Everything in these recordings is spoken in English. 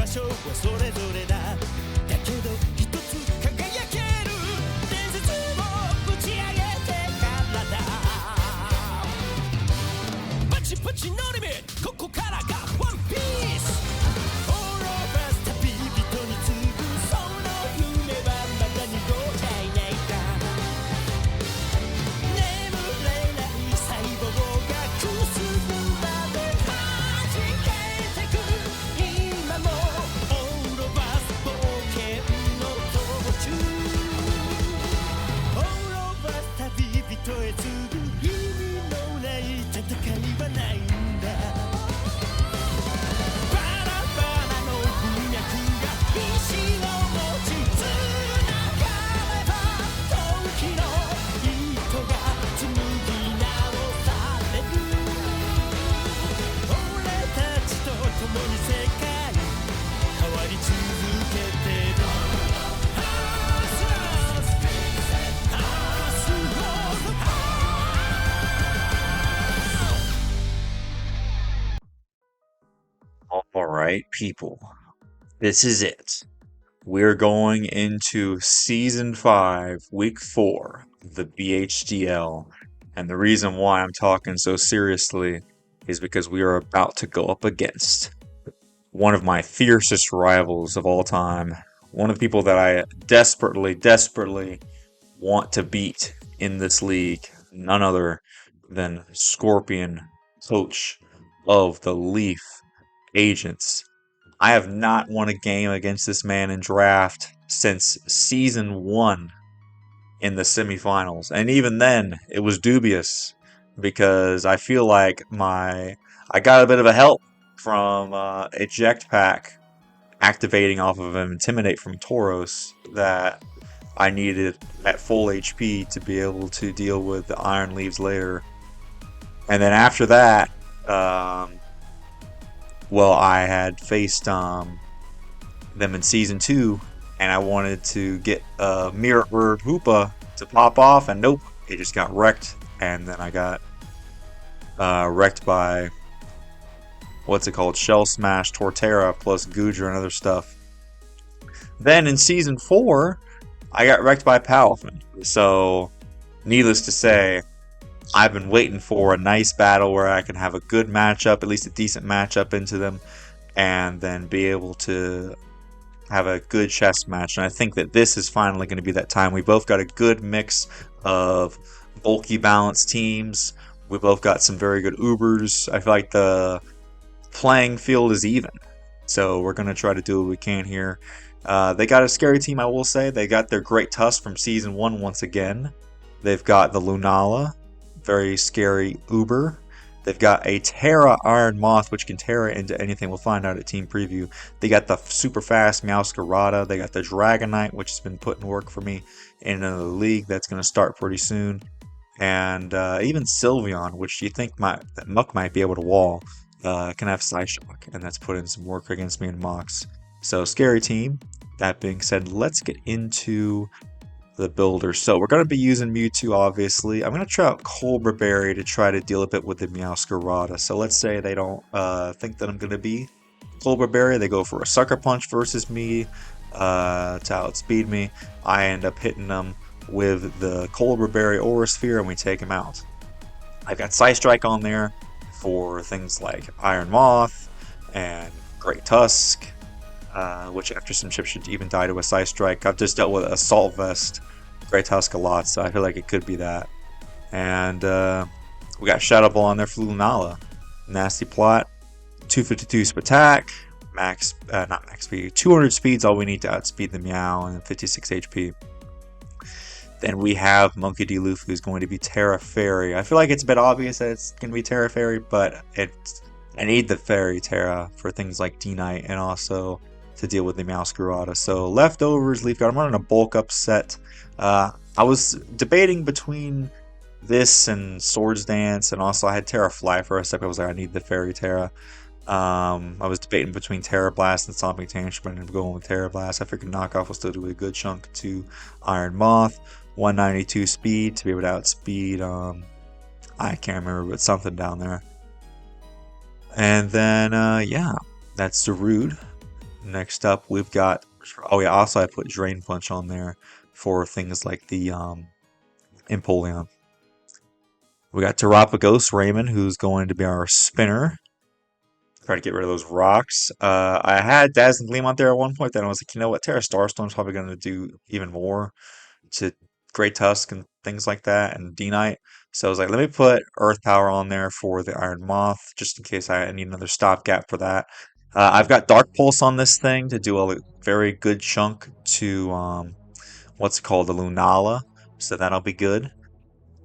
所はそれぞれだ。だけど一つ輝ける伝説をぶち上げてからだ。パチパチのリミット、ここからがワンピース。オーロバス旅人に次ぐその夢はまだにございないか。眠れない細胞がくすぶまで弾けてく。今もオーロバス冒険の途中。オーロバス旅人へ次ぐ意味のない戦いはないんだ。バラバラの文脈が意志を持ちつながれば時の糸が紡ぎ直される。俺たちと共に世界変わり続けてる。Alright, people. This is it. We're going into Season 5, Week 4 of the BHDL. And the reason why I'm talking so seriously is because we are about to go up against one of my fiercest rivals of all time. One of the people that I desperately want to beat in this league. None other than Scorpion, coach of the Leaf Agents. I have not won a game against this man in draft since Season 1 in the semifinals. And even then, it was dubious because I feel like I got a bit of a help from Eject Pack activating off of an Intimidate from Tauros that I needed at full HP to be able to deal with the Iron Leaves later. And then after that, I had faced them in Season 2, and I wanted to get Mirror Hoopa to pop off, and nope, it just got wrecked. And then I got wrecked by, Shell Smash, Torterra, plus Goodra and other stuff. Then in Season 4, I got wrecked by Palafin. So, needless to say, I've been waiting for a nice battle where I can have a good matchup, at least a decent matchup into them, and then be able to have a good chess match. And I think that this is finally going to be that time. We both got a good mix of bulky balanced teams. We both got some very good Ubers. I feel like the playing field is even. So we're going to try to do what we can here. They got a scary team, I will say. They got their Great Tusk from Season 1 once again. They've got the Lunala, very scary Uber. They've got a Tera Iron Moth, which can Tera into anything. We'll find out at Team Preview. They got the super fast Meowscarada. They got the Dragonite, which has been putting work for me in the league. That's going to start pretty soon. And even Sylveon, which you think that Muck might be able to wall, can have Psyshock, and that's put in some work against me in Mox. So, scary team. That being said, let's get into the builder. So we're going to be using Mewtwo, obviously. I'm going to try out Cobra Berry to try to deal a bit with the Meowscarada. So let's say they don't think that I'm going to be Cobra Berry. They go for a Sucker Punch versus me to outspeed me. I end up hitting them with the Cobra Berry Aura Sphere and we take him out. I've got Psystrike on there for things like Iron Moth and Great Tusk, which after some chips should even die to a Psystrike. I've just dealt with Assault Vest, Great Tusk a lot, so I feel like it could be that. And we got Shadow Ball on there for Lunala. Nasty plot. 252 attack. Not max speed. 200 speed's all we need to outspeed the Meow, and 56 HP. Then we have Monkey D. Luffy, who's going to be Tera Fairy. I feel like it's a bit obvious that it's going to be Tera Fairy, but I need the Fairy Tera for things like D-Knight and also to deal with the Meowscarada. So leftovers, Leaf Guard. I'm running a bulk up set. I was debating between this and Swords Dance, and also I had Tera Fly for a second. I was like, I need the Fairy Tera. I was debating between Tera Blast and Sonic Tantrum, but I ended up going with Tera Blast. I figured Knockoff will still do a good chunk to Iron Moth. 192 speed to be able to outspeed, I can't remember, but something down there. And then, yeah, that's Zarude. Next up, we've got. Oh yeah, also I put Drain Punch on there for things like the Empoleon. We got Terapagos Raymond, who's going to be our spinner. Try to get rid of those rocks. I had Dazzling Gleam on there at one point. Then I was like, you know what? Terra Starstorm's probably going to do even more to Great Tusk and things like that, and D-Knight. So I was like, let me put Earth Power on there for the Iron Moth, just in case I need another stopgap for that. I've got Dark Pulse on this thing to do a very good chunk to what's it called, the Lunala. So that'll be good.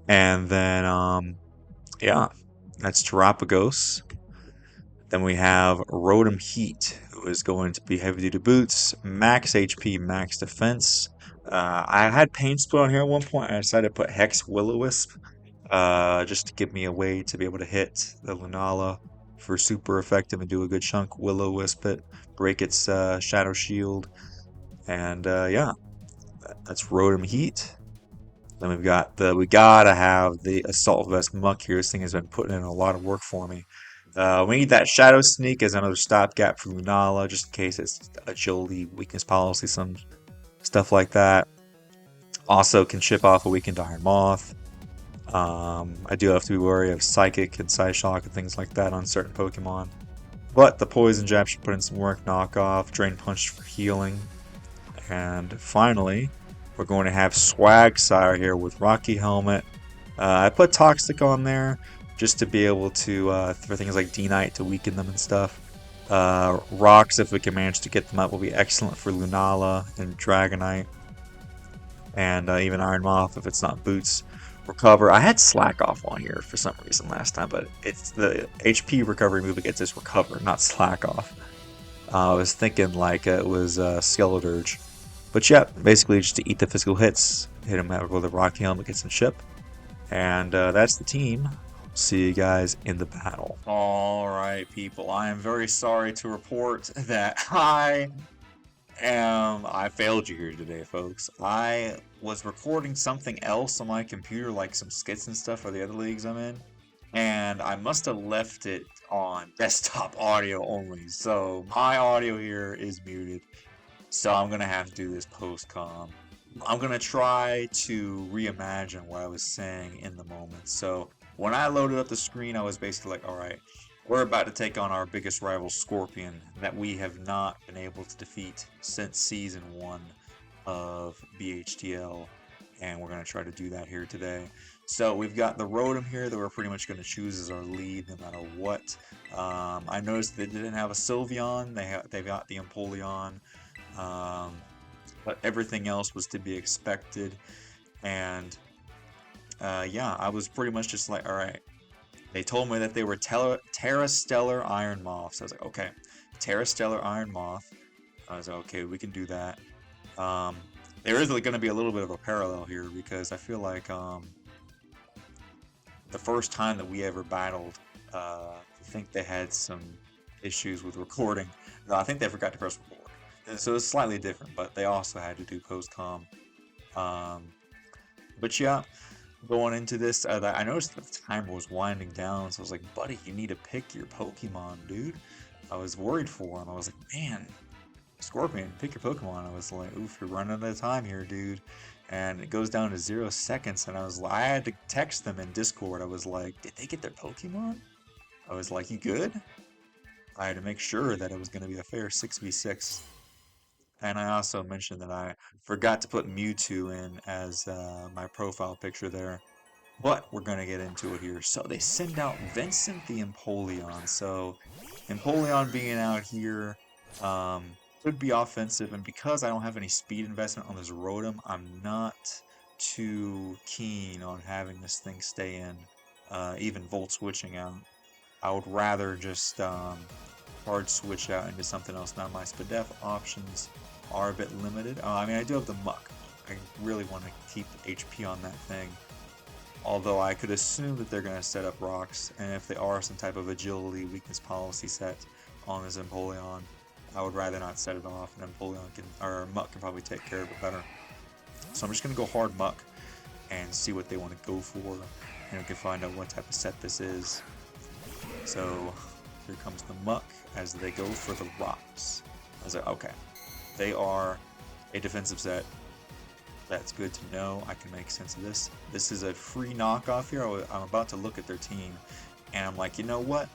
And then yeah, that's Terapagos. Then we have Rotom Heat, who is going to be heavy duty boots, max HP, max defense. I had Pain Split on here at one point. I decided to put Hex Will-O-Wisp just to give me a way to be able to hit the Lunala for super effective and do a good chunk. Will-O-Wisp it, break its Shadow Shield, and yeah, that's Rotom Heat. Then we gotta have the Assault Vest Muck here. This thing has been putting in a lot of work for me. We need that Shadow Sneak as another stopgap for Lunala, just in case it's agility, weakness policy, some stuff like that. Also can chip off a weakened Iron Moth. I do have to be wary of Psychic and Psyshock and things like that on certain Pokemon. But the Poison Jab should put in some work, knock off, Drain Punch for healing. And finally, we're going to have Swagsire here with Rocky Helmet. I put Toxic on there just to be able to, for things like D-Knight to weaken them and stuff. Rocks, if we can manage to get them up, will be excellent for Lunala and Dragonite. And even Iron Moth, if it's not Boots. Recover. I had Slack Off on here for some reason last time, but it's the HP recovery move against this Recover, not Slack Off. I was thinking like it was Skeleturge. But yeah, basically just to eat the physical hits. Hit him with a Rocky Helmet, get some chip. And that's the team. See you guys in the battle. Alright, people. I am very sorry to report that I failed you here today, folks. I was recording something else on my computer, like some skits and stuff for the other leagues I'm in. And I must have left it on desktop audio only. So my audio here is muted. So I'm going to have to do this post-com. I'm going to try to reimagine what I was saying in the moment. So when I loaded up the screen, I was basically like, alright, we're about to take on our biggest rival, Scorpion, that we have not been able to defeat since Season 1 of BHDL. And we're going to try to do that here today. So we've got the Rotom here that we're pretty much going to choose as our lead no matter what. I noticed they didn't have a Sylveon. They've got the Empoleon. But everything else was to be expected. And yeah, I was pretty much just like, alright. They told me that they were Terra Stellar Iron Moths. I was like, okay, Terra Stellar Iron Moth. I was like, okay, we can do that. There is going to be a little bit of a parallel here because I feel like the first time that we ever battled, I think they had some issues with recording. No, I think they forgot to press record. And so it's slightly different, but they also had to do post-com. But yeah. Going into this, I noticed that the timer was winding down, so I was like, buddy, you need to pick your Pokemon, dude. I was worried for him. I was like, man, Scorpion, pick your Pokemon. I was like, oof, you're running out of time here, dude. And it goes down to 0 seconds, and I had to text them in Discord. I was like, did they get their Pokemon? I was like, you good? I had to make sure that it was going to be a fair 6v6. And I also mentioned that I forgot to put Mewtwo in as my profile picture there. But we're going to get into it here. So they send out Vincent the Empoleon. So Empoleon being out here could be offensive. And because I don't have any speed investment on this Rotom, I'm not too keen on having this thing stay in. Even Volt switching out. I would rather just hard switch out into something else. Now my Spadef options are a bit limited. I mean, I do have the Muck. I really want to keep HP on that thing. Although I could assume that they're going to set up rocks, and if they are some type of agility weakness policy set on this Empoleon, I would rather not set it off. And Muck can probably take care of it better. So I'm just going to go hard Muck and see what they want to go for, and we can find out what type of set this is. So here comes the Muck as they go for the rocks. I was like, okay, they are a defensive set. That's good to know. I can make sense of this. This is a free knockoff here. I'm about to look at their team, and I'm like, you know what?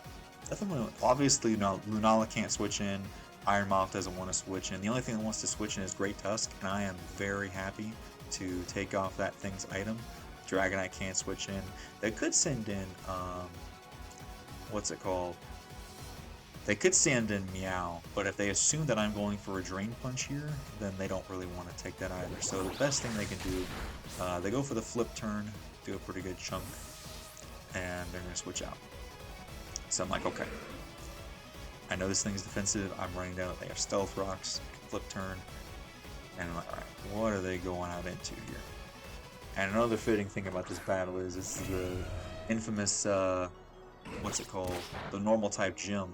Obviously, Lunala can't switch in. Ironmoth doesn't want to switch in. The only thing that wants to switch in is Great Tusk, and I am very happy to take off that thing's item. Dragonite can't switch in. They could send in, what's it called? They could send in Meow, but if they assume that I'm going for a Drain Punch here, then they don't really want to take that either. So the best thing they can do, they go for the flip turn, do a pretty good chunk, and they're going to switch out. So I'm like, okay. I know this thing is defensive. I'm running down. They have Stealth Rocks, flip turn, and I'm like, alright, what are they going out into here? And another fitting thing about this battle is this is the infamous, what's it called? The normal type gym.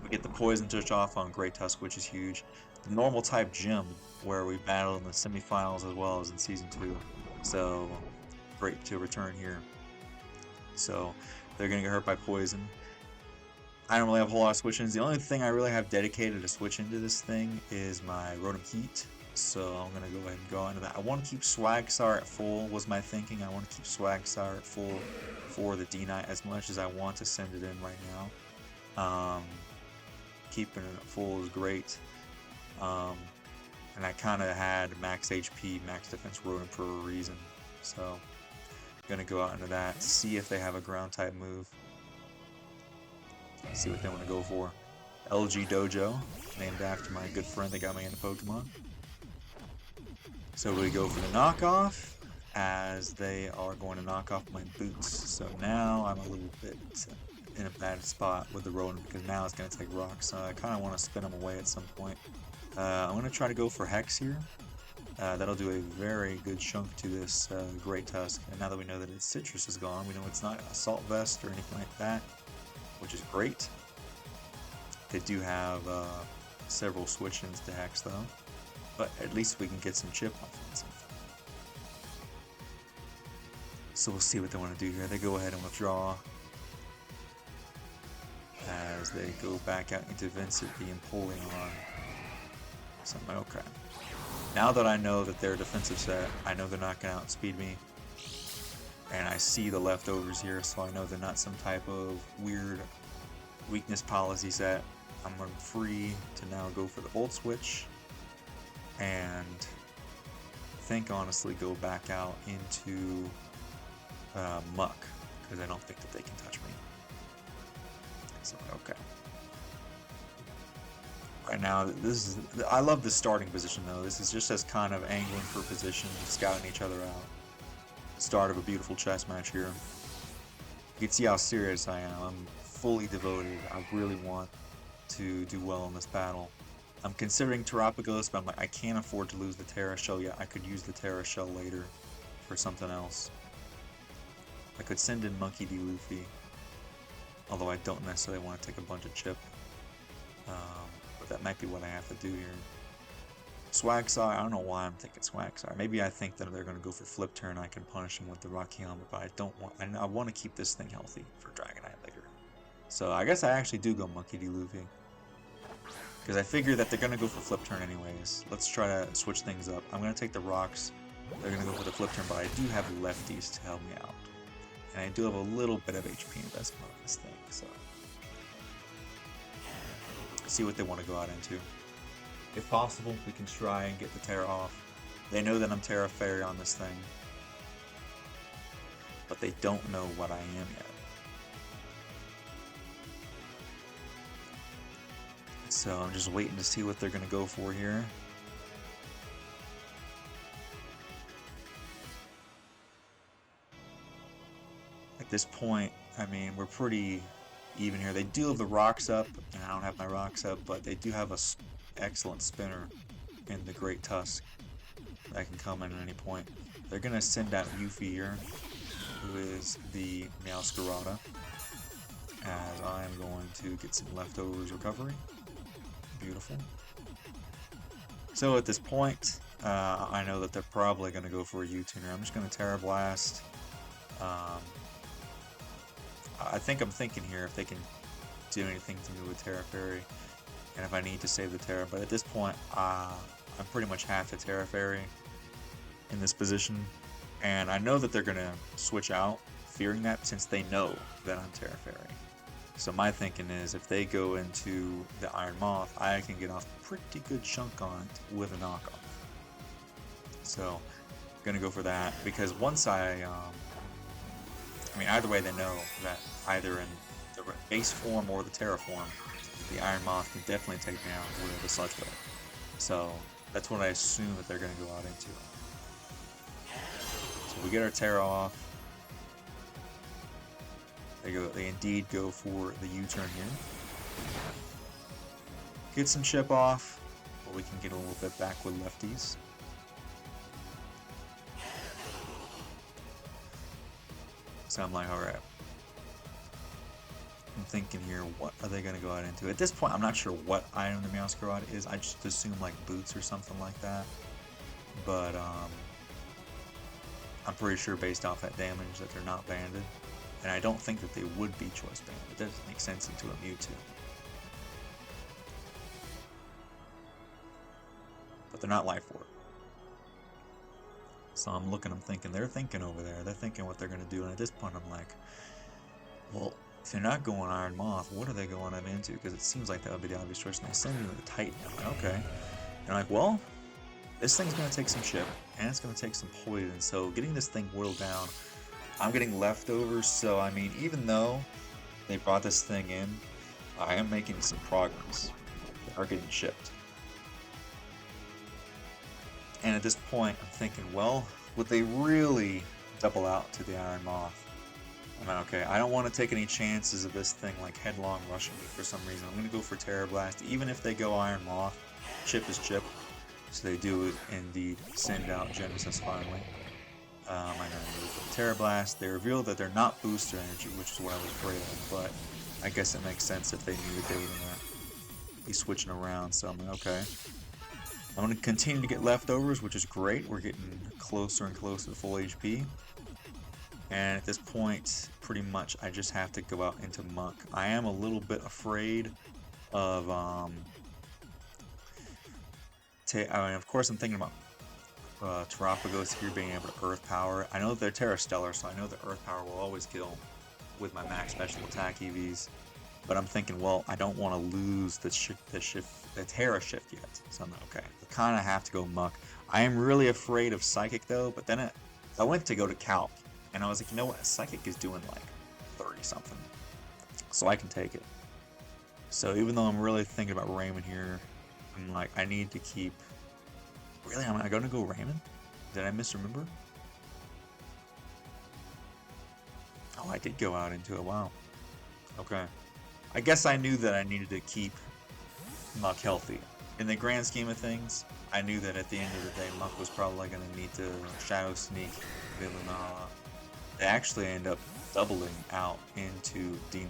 We get the Poison Touch off on Great Tusk, which is huge. The normal type gym, where we battle in the semifinals as well as in Season 2. So, great to return here. So, they're going to get hurt by Poison. I don't really have a whole lot of switch-ins. The only thing I really have dedicated to switch into this thing is my Rotom Heat. So I'm going to go ahead and go into that. I want to keep Swagsar at full, was my thinking. I want to keep Swagsar at full for the D-Knight as much as I want to send it in right now. Keeping it at full is great. And I kind of had max HP, max defense Rotom for a reason. So I'm going to go out into that, see if they have a ground type move. See what they want to go for. LG Dojo, named after my good friend that got me into Pokemon. So we go for the knockoff, as they are going to knock off my boots. So now I'm a little bit in a bad spot with the Rotom, because now it's going to take rocks. So I kind of want to spin them away at some point. I'm going to try to go for Hex here. That'll do a very good chunk to this Great Tusk. And now that we know that its Citrus is gone, we know it's not Assault Vest or anything like that, which is great. They do have several switch-ins to Hex though, but at least we can get some chip offensive. So we'll see what they want to do here. They go ahead and withdraw as they go back out into Vincity and Polion. So I'm like, okay. Now that I know that they're a defensive set, I know they're not going to outspeed me. And I see the leftovers here, so I know they're not some type of weird weakness policy set. I'm free to now go for the Volt Switch, and I think honestly go back out into Muck, because I don't think that they can touch me. So, okay. Right now, I love this starting position though. This is just as kind of angling for position, scouting each other out. Start of a beautiful chess match here. You can see how serious I am. I'm fully devoted. I really want to do well in this battle. I'm considering Terapagos, but I'm like, I can't afford to lose the Tera Shell yet. I could use the Tera Shell later for something else. I could send in Monkey D. Luffy, although I don't necessarily want to take a bunch of chip. But that might be what I have to do here. Swagsar, I don't know why I'm thinking Swagsar. Maybe I think that they're going to go for Flip Turn. I can punish him with the Rocky Helmet, but I don't want. I want to keep this thing healthy for Dragonite later. So I guess I actually do go Monkey D. Luffy, because I figure that they're going to go for Flip Turn anyways. Let's try to switch things up. I'm going to take the rocks. They're going to go for the Flip Turn, but I do have lefties to help me out. And I do have a little bit of HP investment on this thing, so see what they want to go out into. If possible, we can try and get the Tera off. They know that I'm Tera Fairy on this thing, but they don't know what I am yet. So I'm just waiting to see what they're going to go for here. At this point, I mean, we're pretty even here. They do have the rocks up, and I don't have my rocks up, but they do have a excellent spinner in the Great Tusk that can come in at any point. They're going to send out Yuffie here, who is the Meowscarada, as I am going to get some leftovers recovery. Beautiful. So at this point, I know that they're probably going to go for a U-tuner. I'm just going to Tera Blast. I think I'm thinking here if they can do anything to me with Tera Fairy. and if I need to save the Tera. But at this point, I'm pretty much half a Tera Fairy in this position, and I know that they're gonna switch out, fearing that since they know that I'm Tera Fairy. So my thinking is, if they go into the Iron Moth, I can get off a pretty good chunk on it with a knockoff. So, gonna go for that, because once I mean, either way they know that either in the base form or the Tera form, the Iron Moth can definitely take down with the Sludge Wave. So, that's what I assume that they're gonna go out into. So we get our Tera off. They indeed go for the U-turn here. Get some chip off, but we can get a little bit back with lefties. So I'm like, alright. I'm thinking here, what are they going to go out into? At this point, I'm not sure what item the Meowscarada is. I just assume like boots or something like that. But I'm pretty sure based off that damage that they're not banded. And I don't think that they would be choice band. It doesn't make sense into a Mewtwo. But they're not Life Orb. So I'm looking, I'm thinking, they're thinking over there. They're thinking what they're going to do. And at this point, I'm like, well, if they're not going Iron Moth, what are they going into? Because it seems like that would be the obvious choice. And they send me to the Titan. I'm like, okay. And I'm like, well, this thing's going to take some chip. And it's going to take some poison. So getting this thing whittled down, I'm getting leftovers, so I mean, even though they brought this thing in, I am making some progress. They are getting shipped. And at this point, I'm thinking, well, would they really double out to the Iron Moth? I'm like, okay, I don't want to take any chances of this thing like headlong rushing me for some reason. I'm going to go for Terra Blast, even if they go Iron Moth. Chip is chip. So they do indeed send out Genesis finally. I know for Tera Blast, they revealed that they're not booster energy, which is what I was afraid of, but I guess it makes sense if they knew that they were going to be switching around, so I'm like, okay. I'm going to continue to get leftovers, which is great. We're getting closer and closer to full HP. And at this point, pretty much, I just have to go out into Muck. I am a little bit afraid of, I mean, of course I'm thinking about Terapagos here being able to Earth Power. I know that they're Terra Stellar, so I know that Earth Power will always kill with my max special attack EVs. But I'm thinking, well, I don't want to lose the Terra shift yet. So I'm like, okay, I kind of have to go Muck. I am really afraid of Psychic though, but then I went to go to Calc, and I was like, you know what, Psychic is doing like 30 something, so I can take it. So even though I'm really thinking about Raymond here, I'm like, I need to keep. Really, am I going to go Raymond? Did I misremember? Oh, I did go out into it. Wow. Okay. I guess I knew that I needed to keep Muck healthy. In the grand scheme of things, I knew that at the end of the day, Muck was probably going to need to Shadow Sneak Lunala. They actually end up doubling out into D9.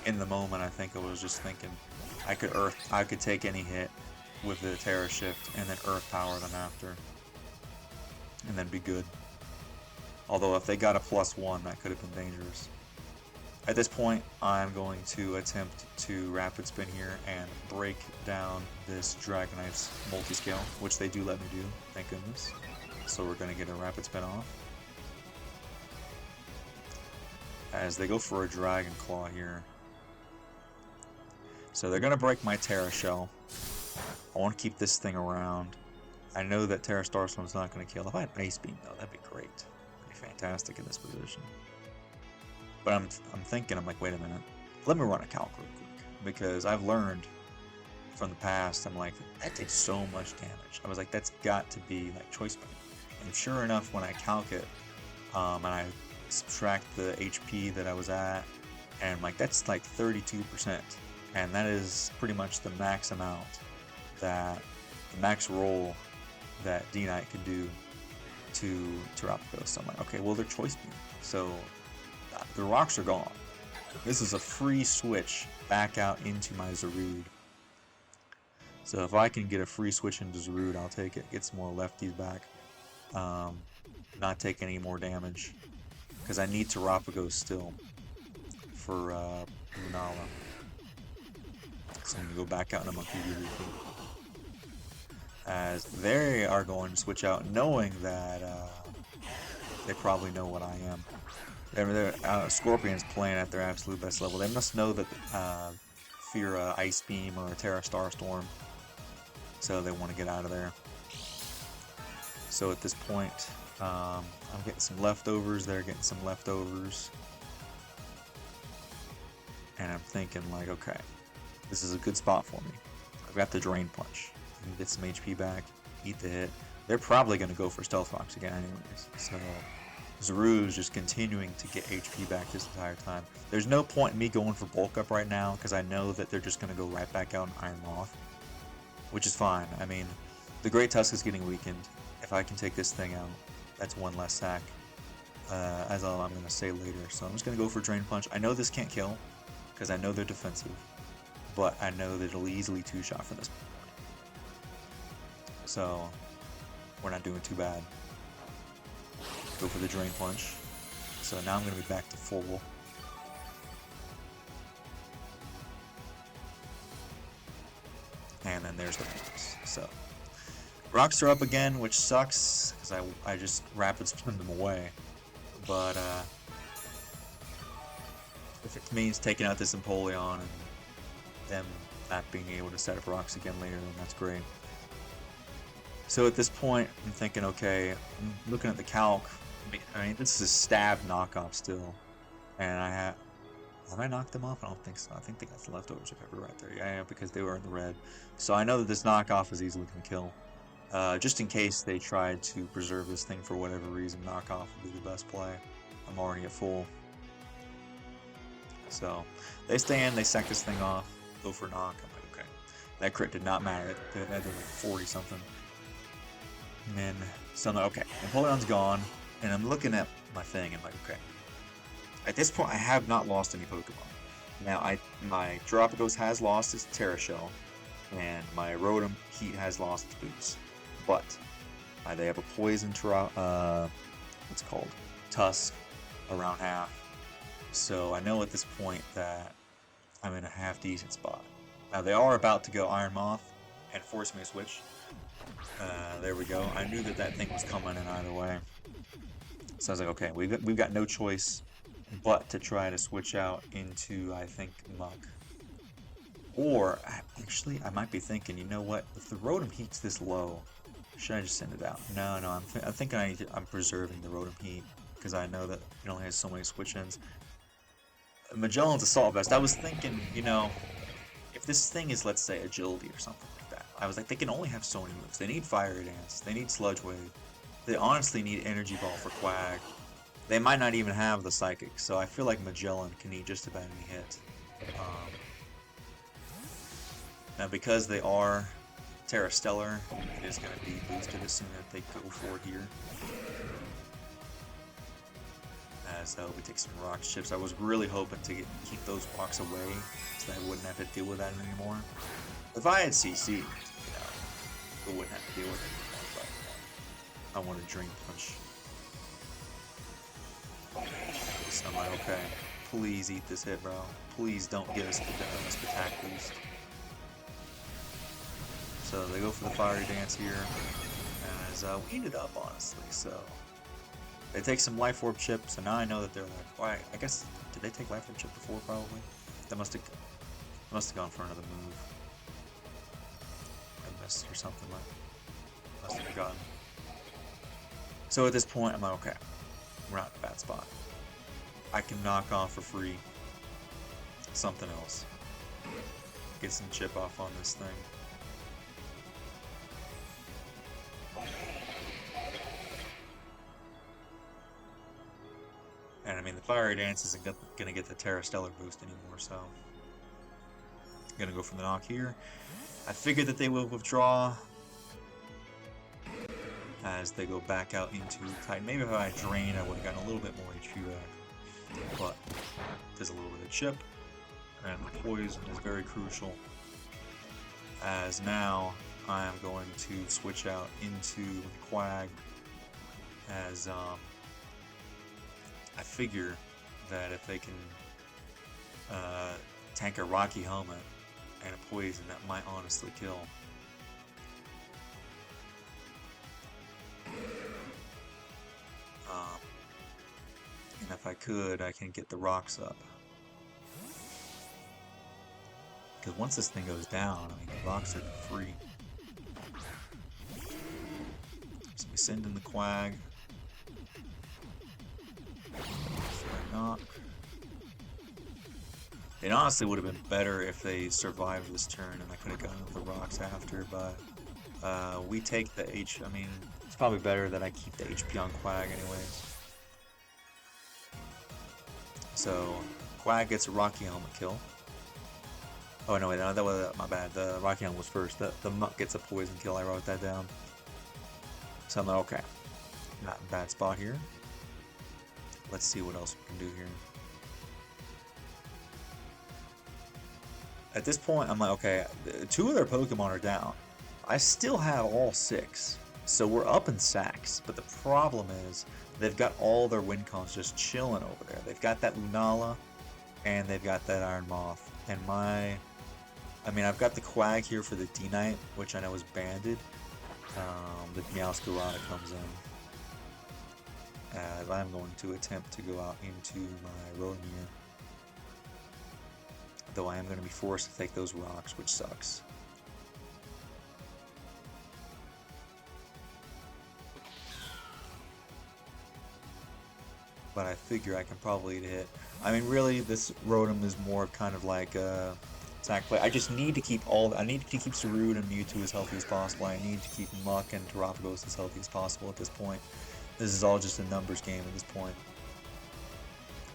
In the moment, I think I was just thinking I could take any hit with the Terra Shift and then Earth Power them after, and then be good. Although if they got a +1, that could have been dangerous. At this point, I'm going to attempt to Rapid Spin here and break down this Dragonite's multi-scale, which they do let me do, thank goodness. So we're going to get a Rapid Spin off. As they go for a Dragon Claw here. So they're going to break my Terra Shell. I want to keep this thing around. I know that Terra Starstorm's not going to kill. If I had Ice Beam, though, that'd be great. That'd be fantastic in this position. But I'm thinking, I'm like, wait a minute. Let me run a Calc real quick. Because I've learned from the past, I'm like, that did so much damage. I was like, that's got to be like choice band. And sure enough, when I calc it, and I subtract the HP that I was at, and I'm like, that's like 32%. And that is pretty much the max amount that the max roll that D-Knight could do to Terapagos. So I'm like, okay, well, they're choice beam. So the rocks are gone. This is a free switch back out into my Zarude. So if I can get a free switch into Zarude, I'll take it. Get some more lefties back. Not take any more damage. Because I need Terapagos still for Lunala. So I'm going to go back out in a Monkey really quick. As they are going to switch out knowing that they probably know what I am. Scorpion's playing at their absolute best level. They must know that fear Ice Beam or a Tera Starstorm. So they want to get out of there. So at this point, I'm getting some leftovers. They're getting some leftovers. And I'm thinking like, okay, this is a good spot for me. I've got the Drain Punch. I can get some HP back, eat the hit. They're probably going to go for Stealth Rocks again anyways. So Zaru's just continuing to get HP back this entire time. There's no point in me going for Bulk Up right now because I know that they're just going to go right back out and Iron Moth. Which is fine. I mean, the Great Tusk is getting weakened. If I can take this thing out, that's one less sack. As I'm going to say later. So I'm just going to go for Drain Punch. I know this can't kill because I know they're defensive. But I know that it'll easily two-shot for this point. So we're not doing too bad. Go for the Drain Punch. So now I'm going to be back to full. And then there's the rocks. So rocks are up again, which sucks because I just rapid spin them away. But if it means taking out this Empoleon and them not being able to set up rocks again later, then that's great. So at this point, I'm thinking, okay, I'm looking at the calc. I mean, this is a stab knockoff still, and have I knocked them off? I don't think so. I think they got the leftovers if ever right there. Yeah, because they were in the red. So I know that this knockoff is easily going to kill. Just in case they tried to preserve this thing for whatever reason, knockoff would be the best play. I'm already at full. So they stay in, they sack this thing off, go for a knock. I'm like, okay. That crit did not matter. They had like 40 something. And then, so I'm like, okay, Empoleon's gone, and I'm looking at my thing, and I'm like, okay. At this point, I have not lost any Pokemon. Now, my Dropagos has lost its Tera Shell, and my Rotom Heat has lost its boots. But they have a Poison what's it called? Tusk, around half. So I know at this point that I'm in a half-decent spot. Now, they are about to go Iron Moth and force me to switch. There we go. I knew that thing was coming in either way. So I was like, okay, we've got no choice but to try to switch out into, I think, Muck. Or, actually, I might be thinking, you know what? If the Rotom Heat's this low, should I just send it out? No, I'm thinking I'm preserving the Rotom Heat because I know that it only has so many switch-ins. Magellan's Assault Vest. I was thinking, you know, if this thing is, let's say, Agility or something like that, I was like, they can only have so many moves. They need Fire Dance. They need Sludge Wave. They honestly need Energy Ball for Quag. They might not even have the Psychic, so I feel like Magellan can eat just about any hit. Now, because they are Terra Stellar, it is going to be boosted as soon as they go for it here. So we take some rock chips. I was really hoping to keep those rocks away so that I wouldn't have to deal with that anymore. If I had CC, you know, I wouldn't have to deal with it anymore, but I want to Drain Punch. So I'm like, okay, please eat this hit, bro. Please don't get us a attack boost. So they go for the Fiery Dance here, as we ended up, honestly, so... They take some Life Orb Chip, so now I know that they're like, why, I guess, did they take Life Orb Chip before, probably? That must have gone for another move. I missed or something, like, must have forgotten. So at this point, I'm like, okay, we're not in a bad spot. I can knock off for free something else. Get some chip off on this thing. And I mean, the Fiery Dance isn't going to get the Terra Stellar boost anymore, so... I'm going to go for the knock here. I figured that they will withdraw as they go back out into Titan. Maybe if I drained, I would have gotten a little bit more HP back. But there's a little bit of chip, and the poison is very crucial. As now, I am going to switch out into Quag as... I figure that if they can tank a Rocky Helmet, and a poison that might honestly kill. And if I could, I can get the rocks up. Because once this thing goes down, I mean, the rocks are free. So we send in the Quag. Knock. It honestly would have been better if they survived this turn and I could have gotten the rocks after, but we take the H. I mean, it's probably better that I keep the HP on Quag anyways. So, Quag gets a Rocky Helmet kill. Oh, no, wait, no, that was my bad. The Rocky Helmet was first. The Muck gets a poison kill. I wrote that down. So I'm like, okay. Not in a bad spot here. Let's see what else we can do here. At this point, I'm like, okay, 2 of their Pokemon are down. I still have all 6. So we're up in sacks. But the problem is, they've got all their Wincons just chilling over there. They've got that Lunala, and they've got that Iron Moth. And I mean, I've got the Quag here for the D-Knight, which I know is banded. The Meowscarada comes in. As I'm going to attempt to go out into my Rotomir. Though I am going to be forced to take those rocks, which sucks. But I figure I can probably hit. I mean, really, this Rotom is more kind of like a attack play. I just need to keep I need to keep Sarud and Mewtwo as healthy as possible. I need to keep Muck and Terapagos as healthy as possible at this point. This is all just a numbers game at this point.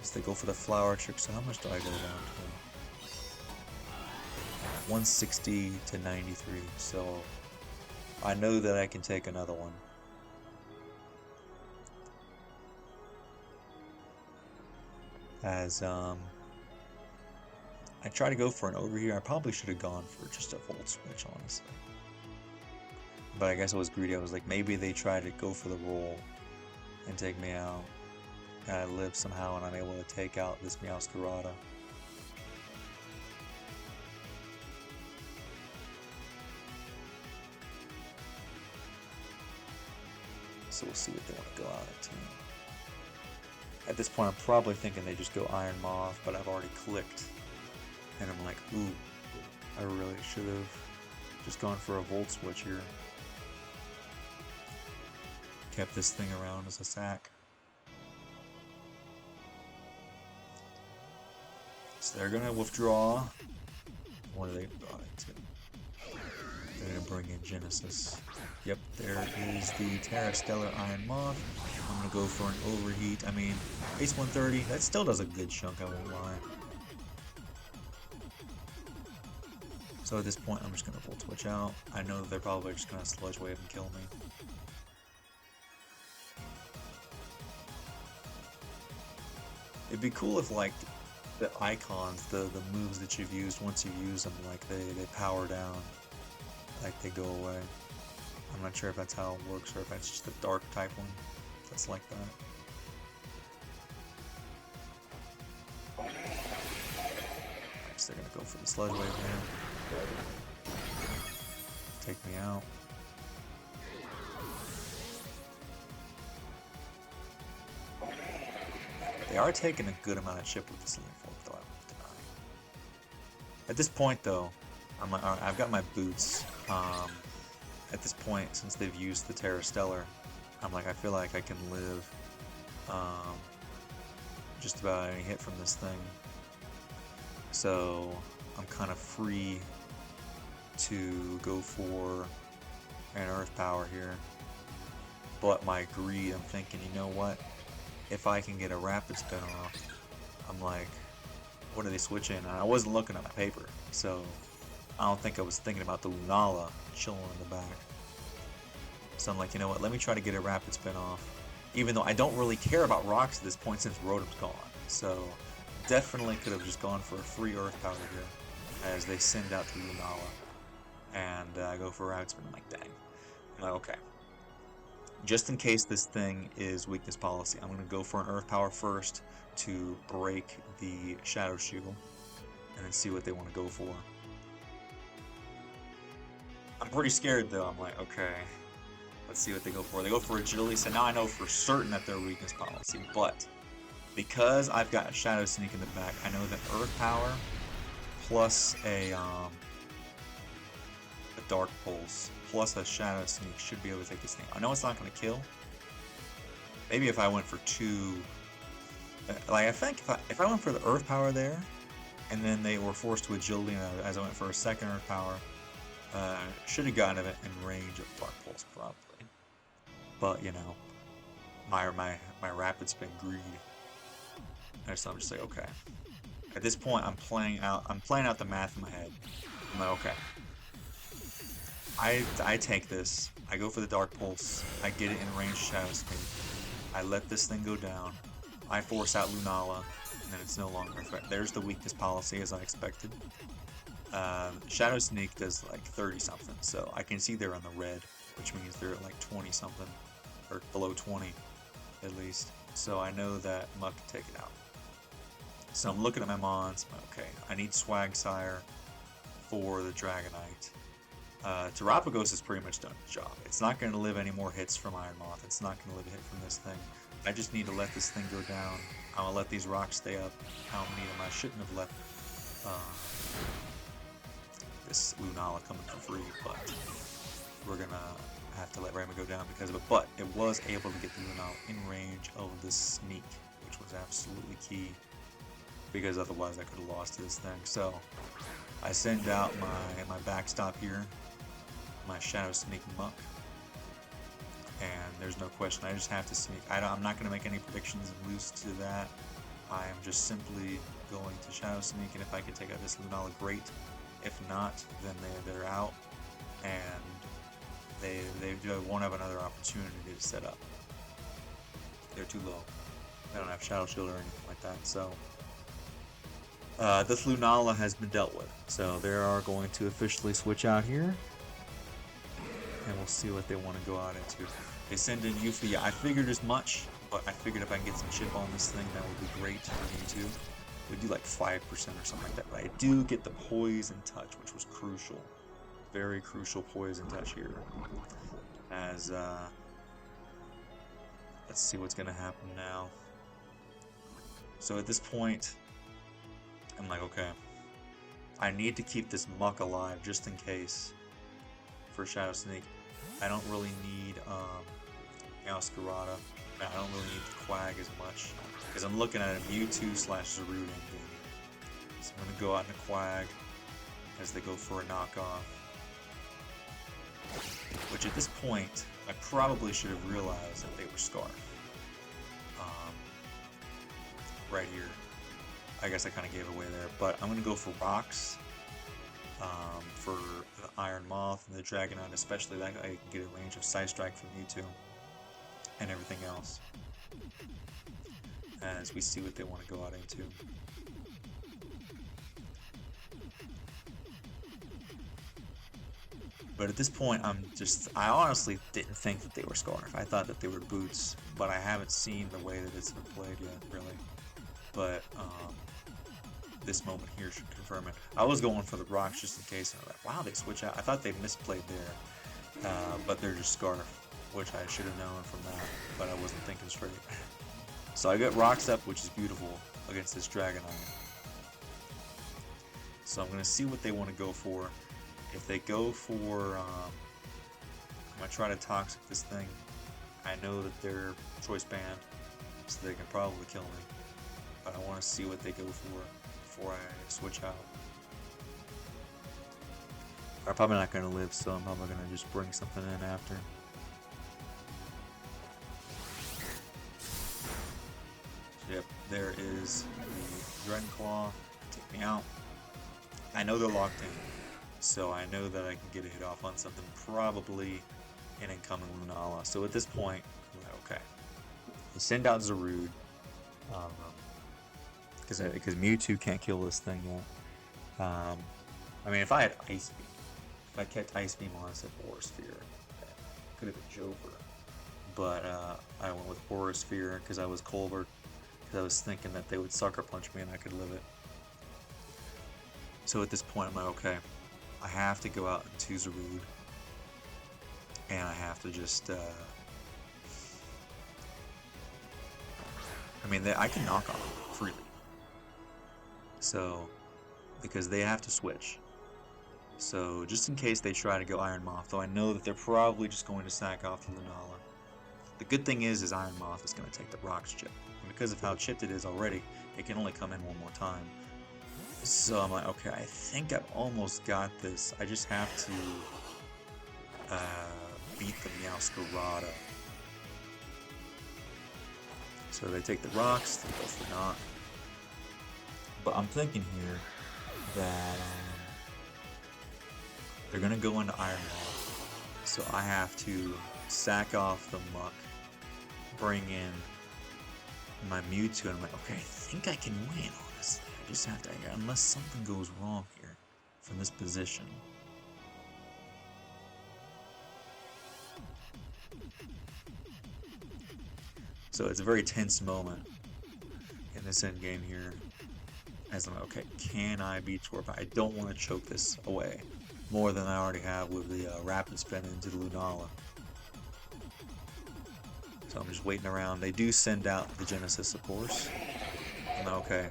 So they go for the Flower Trick. So how much do I go down to? 160 to 93. So I know that I can take another one. As I try to go for an over here. I probably should have gone for just a Volt Switch, honestly. But I guess I was greedy. I was like, maybe they try to go for the roll and take me out. And I live somehow and I'm able to take out this Meowscarada. So we'll see what they want to go out at team. At this point, I'm probably thinking they just go Iron Moth, but I've already clicked. And I'm like, ooh, I really should have just gone for a Volt Switch here. Kept this thing around as a sack. So they're gonna withdraw. What are they going to? They're gonna bring in Genesis. Yep, there is the Terrastellar Iron Moth. I'm gonna go for an overheat. I mean, base 130, that still does a good chunk, I won't lie. So at this point, I'm just gonna Volt Switch out. I know that they're probably just gonna Sludge Wave and kill me. It'd be cool if, like, the icons, the moves that you've used, once you use them, like, they power down. Like, they go away. I'm not sure if that's how it works or if that's just a dark type one that's like that. So they're gonna go for the Sludge Wave now. Take me out. They are taking a good amount of chip with this Lean Fork, though, I won't deny. At this point, though, I've got my boots. At this point, since they've used the Terrastellar, I'm like, I feel like I can live just about any hit from this thing. So I'm kind of free to go for an Earth Power here. But my greed, I'm thinking, you know what? If I can get a Rapid Spin off, I'm like, what are they switching? And I wasn't looking at my paper, so I don't think I was thinking about the Lunala chilling in the back. So I'm like, you know what, let me try to get a Rapid Spin off. Even though I don't really care about rocks at this point since Rotom's gone. So definitely could have just gone for a free Earth Power here as they send out the Lunala. And I go for a Rapid Spin. I'm like, dang. I'm like, okay. Just in case this thing is weakness policy, I'm going to go for an Earth Power first to break the Shadow Shield and then see what they want to go for. I'm pretty scared though. I'm like, okay, let's see what they go for. They go for agility, so now I know for certain that they're weakness policy. But because I've got a Shadow Sneak in the back, I know that Earth Power plus a Dark Pulse plus a Shadow Sneak should be able to take this thing. I know it's not going to kill. Maybe if I went for two, like I think if I went for the Earth Power there, and then they were forced to agility as I went for a second Earth Power, should have gotten it in range of Dark Pulse probably. But you know, my rapid spin greed. And so I'm just like, okay. At this point, I'm playing out the math in my head. I'm like, okay. I take this. I go for the Dark Pulse. I get it in range Shadow Sneak. I let this thing go down. I force out Lunala, and then it's no longer a threat. There's the weakness policy as I expected. Shadow Sneak does like 30 something, so I can see they're on the red, which means they're at like 20 something, or below 20 at least. So I know that Muck can take it out. So I'm looking at my mons. Okay, I need Swag Sire for the Dragonite. Terapagos has pretty much done its job. It's not going to live any more hits from Iron Moth. It's not going to live a hit from this thing. I just need to let this thing go down. I'm going to let these rocks stay up. I don't need them. I shouldn't have let this Lunala come in for free, but we're going to have to let Raymond go down because of it. But it was able to get the Lunala in range of this Sneak, which was absolutely key, because otherwise I could have lost to this thing. So I send out my backstop here, my Shadow Sneak Muck, and there's no question, I just have to sneak. I'm not going to make any predictions and lose to that. I am just simply going to Shadow Sneak, and if I can take out this Lunala, great. If not, then they're out, and they won't have another opportunity to set up. They're too low. They don't have Shadow Shield or anything like that, so this Lunala has been dealt with. So they are going to officially switch out here, and we'll see what they want to go out into. They send in Yuffie. I figured as much, but I figured if I can get some chip on this thing, that would be great for me too. We do like 5% or something like that, but I do get the Poison Touch, which was crucial. Very crucial Poison Touch here. As, let's see what's going to happen now. So at this point, I'm like, okay, I need to keep this Muck alive just in case for Shadow Sneak. I don't really need Meowscarada. I don't really need the Quag as much, because I'm looking at a Mewtwo/Zarude endgame. So I'm going to go out in a Quag as they go for a knockoff. Which at this point, I probably should have realized that they were Scarf. Right here. I guess I kind of gave it away there, but I'm going to go for Rocks for the Iron Moth and the Dragonite, especially that I can get a range of Side Strike from Mewtwo and everything else, as we see what they want to go out into. But at this point, I honestly didn't think that they were Scarf. I thought that they were Boots, but I haven't seen the way that it's been played yet, really. But this moment here should confirm it. I was going for the Rocks just in case, and I was like, wow, they switch out. I thought they misplayed there, but they're just Scarf, which I should have known from that, but I wasn't thinking straight. So I got Rocks up, which is beautiful, against this Dragonite. So I'm going to see what they want to go for. If they go for, I'm going to try to Toxic this thing. I know that they're Choice Band, so they can probably kill me. But I want to see what they go for before I switch out. I'm probably not going to live, so I'm probably going to just bring something in after. So yep, there is the Dragon Claw. Take me out. I know they're locked in, so I know that I can get a hit off on something, probably an incoming Lunala. So at this point, I'm like, okay, you send out Zarude, because Mewtwo can't kill this thing yet. I mean, if I had Ice Beam, if I kept Ice Beam on, I said Aura Sphere, could have been Jover. But I went with Aura Sphere because I was Colbert, because I was thinking that they would Sucker Punch me and I could live it. So at this point, I'm like, okay, I have to go out into Zarude. and I have to just, I mean, I can knock on them freely. So, because they have to switch. So, just in case they try to go Iron Moth, though I know that they're probably just going to sack off the Lunala. The good thing is Iron Moth is going to take the Rocks chip. And because of how chipped it is already, it can only come in one more time. So I'm like, okay, I think I've almost got this. I just have to beat the Meowscarada. So they take the rocks, they go for not. But I'm thinking here that they're gonna go into Iron Moth. So I have to sack off the Muck, bring in my Mewtwo, and I'm like, okay, I think I can win, honestly. I just have to, unless something goes wrong here from this position. So it's a very tense moment in this end game here. As I'm like, okay, can I beat Torp? I don't want to choke this away more than I already have with the Rapid Spin into the Lunala. So I'm just waiting around. They do send out the Genesis, of course. I'm like, okay.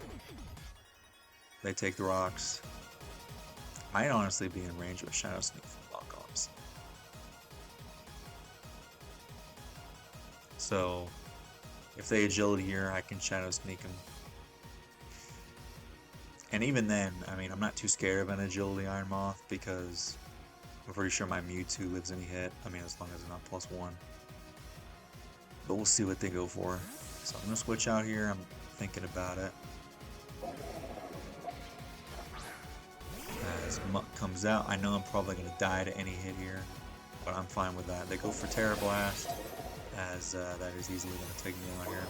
They take the rocks. Might honestly be in range with Shadow Sneak from lock-ons. So if they agility here, I can Shadow Sneak them. And even then, I mean, I'm not too scared of an agility Iron Moth because I'm pretty sure my Mewtwo lives any hit. I mean, as long as it's not +1. But we'll see what they go for. So I'm going to switch out here. I'm thinking about it. As Muck comes out, I know I'm probably going to die to any hit here, but I'm fine with that. They go for Terra Blast, as that is easily going to take me out here.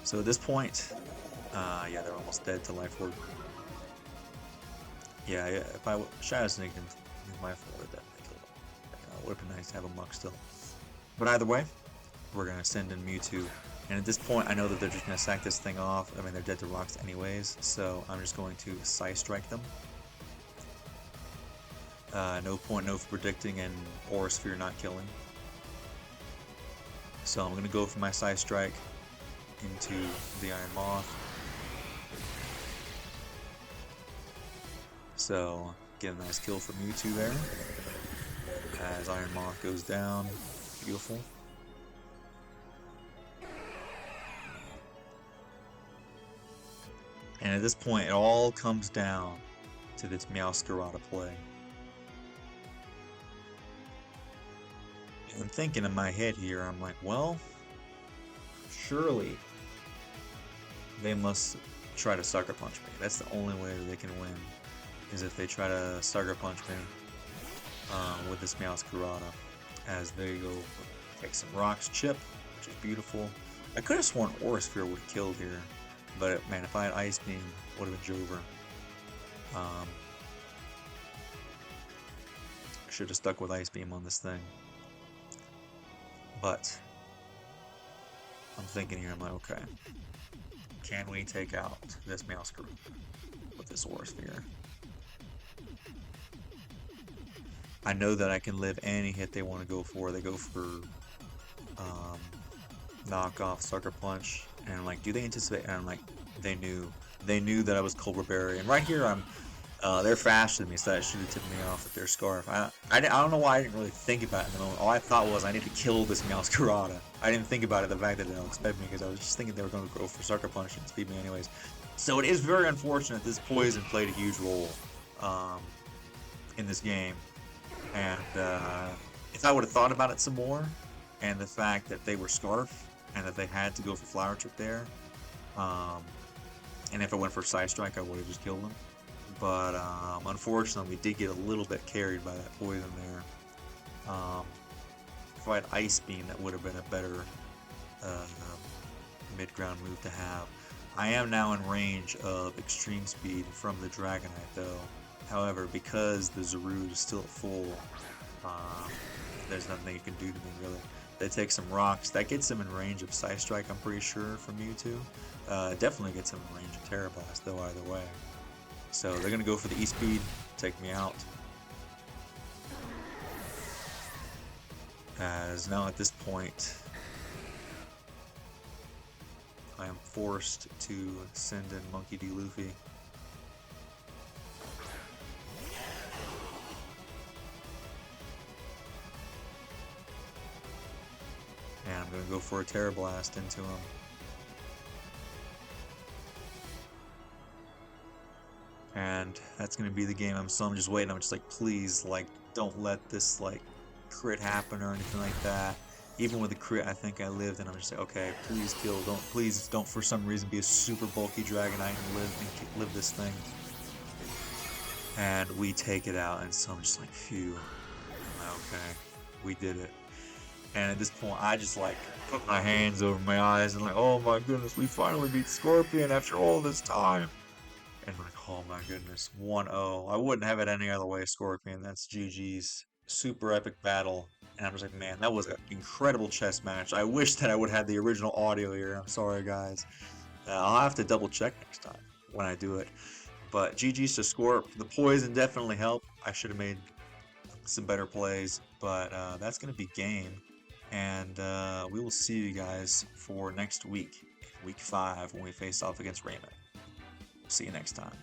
So at this point, yeah, they're almost dead to Life Orb. Yeah, if I Shadow Sneaked him with Life Orb, that would have been nice to have a Muck still. But either way, we're going to send in Mewtwo. And at this point, I know that they're just going to sack this thing off. I mean, they're dead to rocks anyways, so I'm just going to Psy Strike them. No point, no for predicting, and Aura Sphere not killing. So I'm going to go for my Psy Strike into the Iron Moth. So, get a nice kill for Mewtwo there. As Iron Moth goes down. Beautiful. And at this point, it all comes down to this Meowscarada play. And I'm thinking in my head here, I'm like, well, surely they must try to Sucker Punch me. That's the only way that they can win, is if they try to Sucker Punch me with this Meowscarada. As they go take some Rocks Chip, which is beautiful. I could have sworn Aura Sphere would have killed here, but man, if I had Ice Beam, would have been Jover. I should have stuck with Ice Beam on this thing. But I'm thinking here, I'm like, okay, can we take out this Meowscarada with this Aura Sphere? I know that I can live any hit they want to go for. They go for knockoff, Sucker Punch, and I'm like, do they anticipate? And I'm like, they knew that I was Cobra Berry, and right here they're faster than me, so that should have tipped me off with their Scarf. I don't know why I didn't really think about it in the moment. All I thought was I need to kill this Meowscarada. I didn't think about it, the fact that they'll expect me, because I was just thinking they were going to go for Sucker Punch and speed me anyways. So it is very unfortunate this Poison played a huge role in this game. And if I would have thought about it some more, and the fact that they were Scarf, and that they had to go for Flower Trip there, and if I went for Side Strike, I would have just killed them. But unfortunately, we did get a little bit carried by that Poison there. If I had Ice Beam, that would have been a better mid-ground move to have. I am now in range of Extreme Speed from the Dragonite, though. However, because the Zarude is still at full, there's nothing you can do to me, really. They take some rocks. That gets them in range of Psy Strike, I'm pretty sure, from Mewtwo. Definitely gets them in range of Tera Blast, though, either way. So they're going to go for the E-Speed, take me out. As now at this point, I am forced to send in Monkey D. Luffy. And I'm going to go for a Tera Blast into him. And that's going to be the game. I'm just waiting. I'm just like, please, like, don't let this, like, crit happen or anything like that. Even with the crit, I think I lived, and I'm just like, okay, please kill. Please don't for some reason be a super bulky Dragonite and live this thing. And we take it out, and so I'm just like, phew. Okay, we did it. And at this point, I just like put my hands over my eyes and like, oh my goodness, we finally beat Scorpion after all this time. And like, oh my goodness, 1-0. I wouldn't have it any other way, Scorpion. That's GG's. Super epic battle. And I was like, man, that was an incredible chess match. I wish that I would have had the original audio here. I'm sorry, guys. I'll have to double check next time when I do it. But GG's to Scorp. The poison definitely helped. I should have made some better plays. But that's going to be game. And we will see you guys for next week, week 5, when we face off against Raymond. See you next time.